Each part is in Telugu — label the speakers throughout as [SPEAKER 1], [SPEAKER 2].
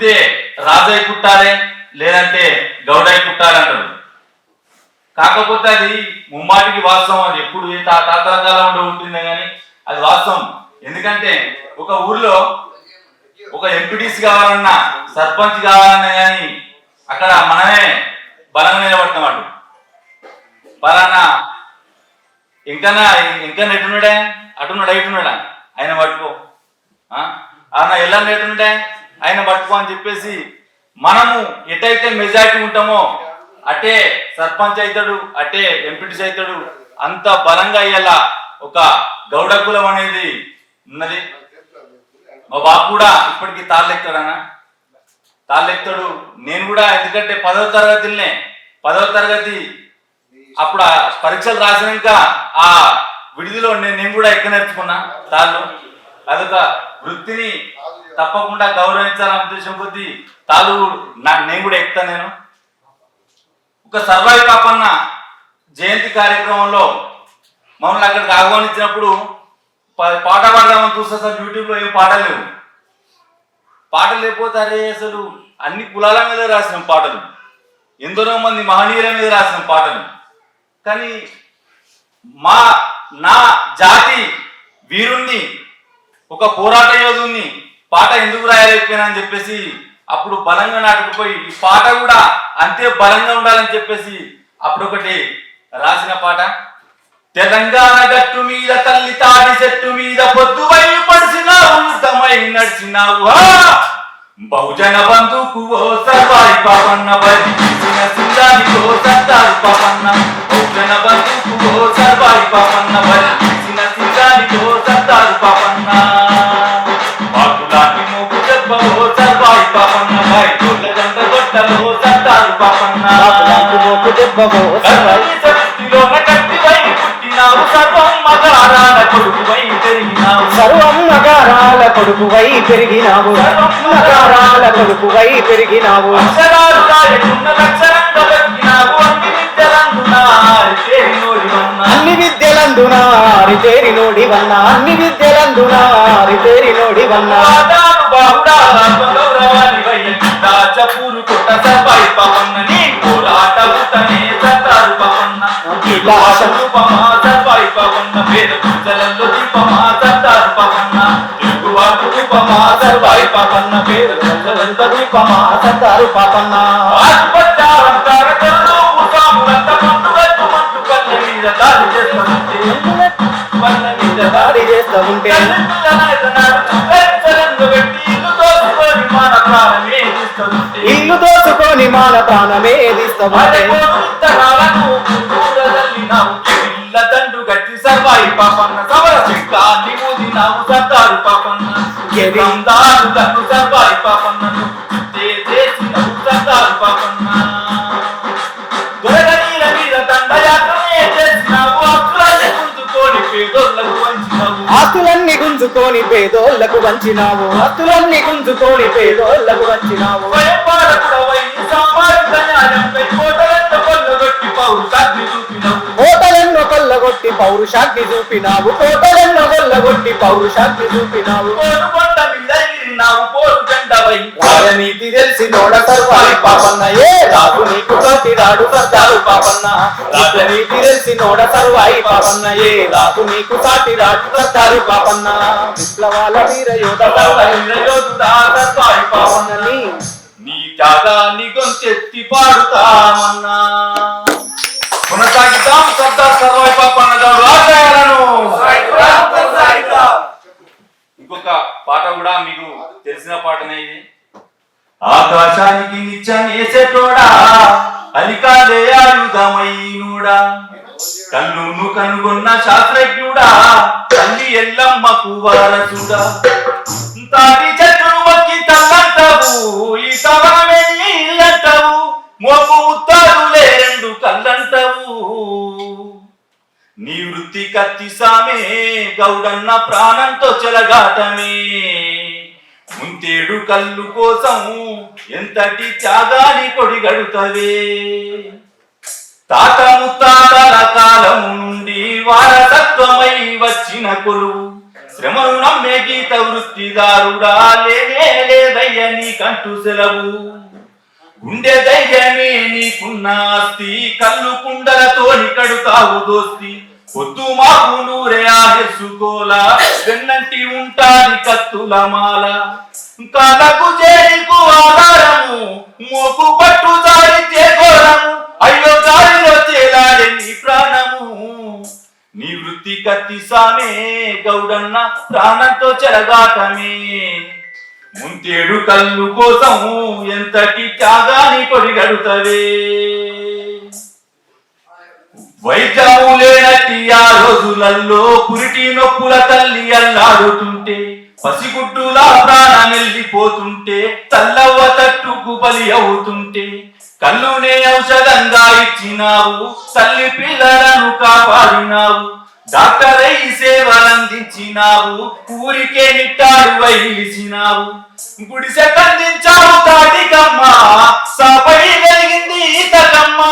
[SPEAKER 1] పుడితే రాజయ్య పుట్టాలి లేదంటే గౌడయ్య పుట్టాలంటారు. కాకపోతే అది ముమ్మాటికి వాస్తవం. అది ఎప్పుడు తాతల కాలంలో ఉంటుందే కానీ అది వాస్తవం. ఎందుకంటే ఒక ఊర్లో ఒక ఎంపీటీసీ కావాలన్నా సర్పంచ్ కావాలన్నా కానీ అక్కడ మనమే బలంగా నిలబడుతున్నాడు. పలానా ఇంకా ఎటున్నాడే అటున్నాడా ఇటున్నాడా ఆయన పట్టుకో, ఎలా ఎటున్నాడే ఆయన పట్టుకో అని చెప్పేసి మనము ఎటైతే మెజారిటీ ఉంటామో అటే సర్పంచ్ అవుతాడు, అటే ఎంపీటీసీ అవుతాడు. అంత బలంగా అయ్యేలా ఒక గౌడ కులం అనేది ఉన్నది. మా బాబు కూడా ఇప్పటికీ తాళ్ళెక్తాడనా, తాళ్ళెక్తాడు. నేను కూడా ఎందుకంటే 10వ తరగతి అప్పుడు పరీక్షలు రాసినాక ఆ విడిదిలో నేను కూడా ఎక్క నేర్చుకున్నా తాళ్ళు. అదొక వృత్తిని తప్పకుండా గౌరవించాలనే ఉద్దేశం కొద్దీ తాళ్ళు నేను కూడా ఎక్కుతాను. నేను ఒక సర్వాయి పాపన్న జయంతి కార్యక్రమంలో మమ్మల్ని అక్కడికి ఆహ్వానించినప్పుడు పాట పాడదామని చూస్తే సార్ యూట్యూబ్లో ఏం పాటలు లేవు. పాటలు లేకపోతే అరే అసలు అన్ని కులాల మీద రాసిన పాటలు, ఎందరో మంది మహనీయుల మీద రాసిన పాటలు. కానీ నా జాతి వీరుణ్ణి, ఒక పోరాట యోధుణ్ణి పాట ఎందుకు రాయలేకపోయినా అని చెప్పేసి అప్పుడు బలంగా నాటుకుపోయి ఈ పాట కూడా అంతే బలంగా ఉండాలని చెప్పేసి అప్పుడు ఒకటి రాసిన పాట. తెలంగాణ గట్టు మీద తల్లి తాడి చెట్టు మీద పొద్దువై పడిసినావు, యుద్ధమై నడిచినావు, బహుజన బంధుకు ఓ సర్వాయి పాపన్న, బలిసిన సింగానికో సర్దారు పాపన్న, బహుజన బంధుకు ఓ సర్వాయి పాపన్న, బలిసిన సింగానికో సర్దారు పాపన్న, పాకులాంటి మోగు దెబ్బ ఓ సర్వాయి పాపన్న, బయటోళ్ళ జంట గొట్టలో సర్దారు పాపన్న, మోగు దెబ్బ ఓ సర్వాయి సర్వం మగారాల కొడుకువై పెరిగినావు, సర్వం మగారాల కొడుకువై పెరిగినావు, మగారాల కొడుకువై పెరిగినావు, అక్షరాలు రాయకున్న లక్షణంగా బతికినావు, అన్ని విద్యలందునా రితేరినోడివన్నా, అన్ని విద్యలందునా రితేరినోడివన్నా, అన్ని విద్యలందునా రితేరినోడివన్నా, బాహుడా గౌరవానివై రాజపూరు కొట్ట సర్వాయి పాపన్న, నీ పోరాట ఊతనే సర్దారు పాపన్న, సర్వాయి పాపన్న, పేద పూజలలో దీపమా సర్దారు పాపన్న, తెలుగువాడు రూపమా సర్వాయి పాపన్న, పేద పూజలంత దీపమా సర్దారు పాపన్న, ఆసుపత్రాలంతార కళ్ళు సాములంత మంటు వైపు మంటు కళ్ళ మీద దాడి చేస్తూ ఉంటే, కళ్ళ మీద దాడి చేస్తూ ఉంటే ఇల్లు దోచుకొని మన ప్రాణమే దండు గట్టి సర్వాయి పాపన్న, సవర చిక్కాన్ని మోదినావు సర్దారు పాపన్న, ఎరిందారులను సర్వాయి పాపన్నను చేసినవు సర్దారు పాపన్న, దొరగనీల మీద దండయాత్రనే చేసినావు, ఆస్తులన్నీ గుంజుకొని పేదోళ్లకు వంచినావు, ఆస్తులన్నీ గుంజుకొని పేదోళ్లకు వంచినావు, ఆస్తులన్నీ గుంజుకొని పేదోళ్లకు వంచినావు, భయపాడకుడవై సామాజిక న్యాయంపై కోటలెన్నో కొల్లగొట్టి పౌరుషాగ్ని చూపినావు, కోటలెన్నో కొల్లగొట్టి పౌరుషాగ్ని చూపినావు, కోటలెన్నో కొల్లగొట్టి పౌరుషాగ్ని చూపినావు, కోరుకొండ మీద ఎగిరినావు పోరు జెండవై, రాజనీతి తెలిసినోడ సర్వాయి పాపన్న, ఏ రాజు నీకు తోటి రాడు సర్దారు పాపన్న, రాజనీతి తెలిసినోడ సర్వాయి పాపన్న, ఏ రాజు నీకు సాటి రాడు సర్దారు పాపన్న, విప్లవాల వీర యోధ యోధుడా సర్వాయి పాపన్నని నీ త్యాగాన్ని గొంతెత్తి పాడుతామన్నా. కొనసాగిద్దాం సర్దార్ సర్వాయి పాపన్న గారు ఆశయాలను. ఇంకొక పాట కూడా మీకు తెలిసిన పాటనే ఇది. ఆకాశానికి నిత్యనేసేటోడా, అలికాలే ఆయుధమైనూడా, కన్నును కనుగొన్న శాస్త్రజ్ఞుడా, తల్లి ఎల్లమ్మకు వారసుడా, తాటి చెట్టును మొక్కి తల్లంటావు, ఈ తవనమే ఇల్లంటావు, మోపు ఉత్తారులే రెండు కళ్ళంటావు, నీ వృత్తి కత్తి సామే గౌడన్న ప్రాణంతో చెలగాటమే, ముంతేడు కళ్ళు కోసం ఎంతటి త్యాగాన్ని కొడిగడుతవే, తాత ముత్తాతల కాలం నుండి వారసత్వమై వచ్చిన కొలువు, శ్రమను నమ్మే గీత వృత్తిదారుడా లేనే లేదయ్య నీకంటూ సెలవు గుండె ధైర్యమే నీకున్న ఆస్తి కళ్ళు కుండలతోని కడుతావు దోస్తి పొద్దు మాకు నూరే ఆహెసుకోలా వెన్నంటి ఉంటాది కత్తుల మాల కలకు చేరికు ఆధారము మోకు పట్టు జారితే ఘోరము అయ్యో గాలిలో తేలాడే నీ ప్రాణము నీ వృత్తి కత్తి సామే గౌడన్న ప్రాణంతో చెలగాటమే ముంతేడు కళ్ళు కోసం ఎంతటి త్యాగాన్ని కొడిగడుతవే వైద్యము లేనట్టి ఆ రోజులలో పురిటి నొప్పుల తల్లి అల్లాడుతుంటే పసిగుడ్డులా ప్రాణం వెళ్ళిపోతుంటే తల్లవ్వ తట్టుకు బలి అవుతుంటే కళ్ళునే ఔషధంగా ఇచ్చినావు తల్లి పిల్లలను కాపాడినావు డాక్టర్ అయి సేవలందించినావు ఊరికే నిట్టాడు వైలిసినావు గుడిసె కందించావు తాటికమ్మా సాపై వెలిగింది ఈతకమ్మా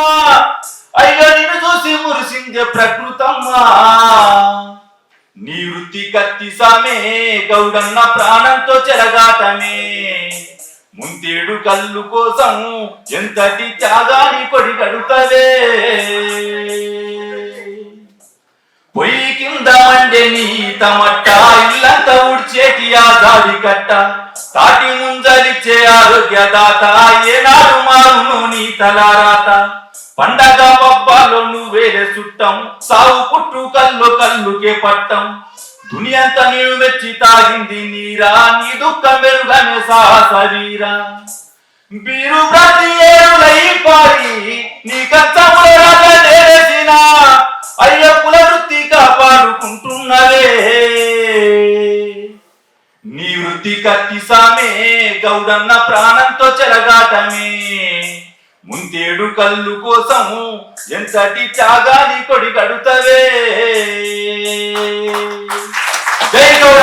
[SPEAKER 1] అయ్యో నిన్ను చూసి మురిసిందే ప్రకృతమ్మా నీ వృత్తి కత్తి సామే గౌడన్న ప్రాణంతో చెలగాటమే ముంతేడు కళ్ళు కోసం ఎంతటి త్యాగాన్ని కొడిగడుతవే పొయ్యి కింద మండే నీ తమట్ట ఇల్లంతా ఉడ్చేటి ఆ దాడి కట్ట తాటి ముంజలిచ్చే ఆరోగ్యదాత ఏనాడు మారును నీ తలారాత పండగ పబ్బాలో నువ్వేరే చుట్టం సావు పుట్టు కళ్ళుకే పట్టం దునియంతా నీవు మెచ్చి తాగింది నీరా నీ దుఃఖం మెరుగనే సాహసవీరా బీరు ప్రతి ఏరులై పారి నీ కచ్చములసిన అయ్య కుల వృత్తి కాపాడుకుంటున్నవే నీ వృత్తి కత్తి సామే గౌడన్న ప్రాణంతో చెలగాటమే ముంతేడు కళ్ళు కోసం ఎంతటి త్యాగాన్ని కొడిగడుతవే జై గౌడ